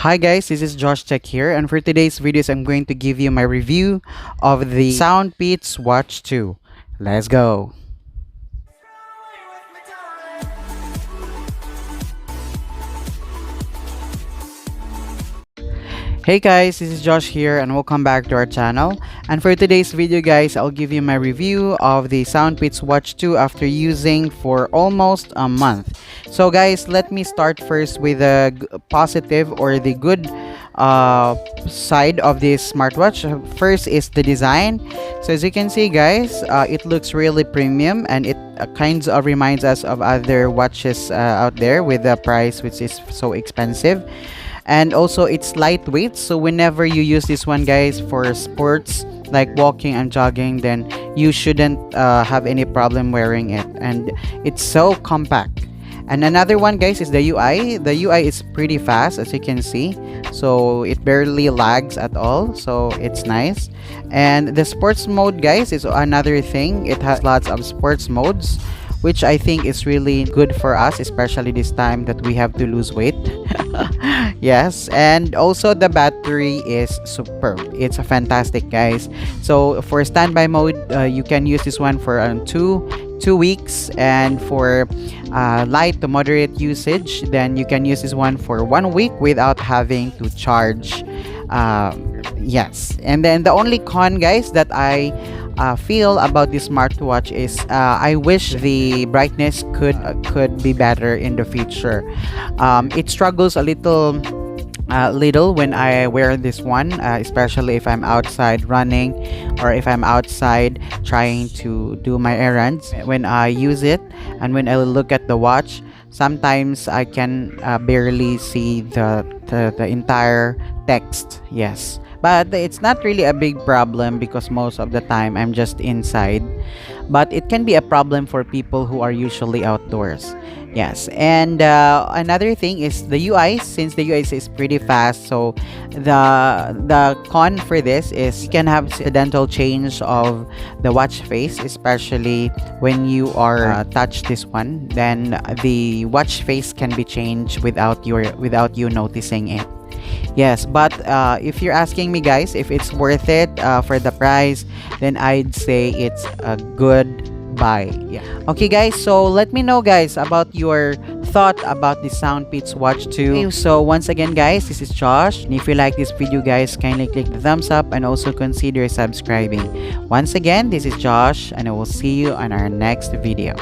Hi guys, this is Josh Tech here, and for today's videos I'm going to give you my review of the Soundpeats Watch 2. Let's go! Hey guys, this is Josh here and welcome back to our channel. And for today's video guys, I'll give you my review of the Soundpeats Watch 2 after using for almost a month. So guys, let me start first with the positive or the good side of this smartwatch. First is the design. So as you can see guys, it looks really premium and it kind of reminds us of other watches out there with the price which is so expensive. And also it's lightweight, so whenever you use this one guys for sports like walking and jogging, then you shouldn't have any problem wearing it, and it's so compact. And another one guys is the UI. The UI is pretty fast as you can see, so it barely lags at all, so it's nice. And the sports mode guys is another thing. It has lots of sports modes, which I think is really good for us, especially this time that we have to lose weight. Yes, and also the battery is superb. It's a fantastic guys. So for standby mode, you can use this one for two weeks, and for light to moderate usage, then you can use this one for 1 week without having to charge. Yes, and then the only con guys that I feel about this smartwatch is I wish the brightness could be better in the future. It struggles a little when I wear this one, especially if I'm outside running or if I'm outside trying to do my errands. When I use it and when I look at the watch, sometimes I can barely see the entire text. Yes, but it's not really a big problem because most of the time I'm just inside, but it can be a problem for people who are usually outdoors. Yes, and another thing is the UI. Since the UI is pretty fast, so the con for this is you can have accidental change of the watch face, especially when you are touch this one, then the watch face can be changed without you noticing it. Yes, but if you're asking me guys if it's worth it for the price, then I'd say it's a good buy. Yeah. Okay guys, so let me know guys about your thought about the Soundpeats Watch 2. Okay, so once again guys, this is Josh, and if you like this video guys, kindly click the thumbs up and also consider subscribing. Once again, this is Josh, and I will see you on our next video.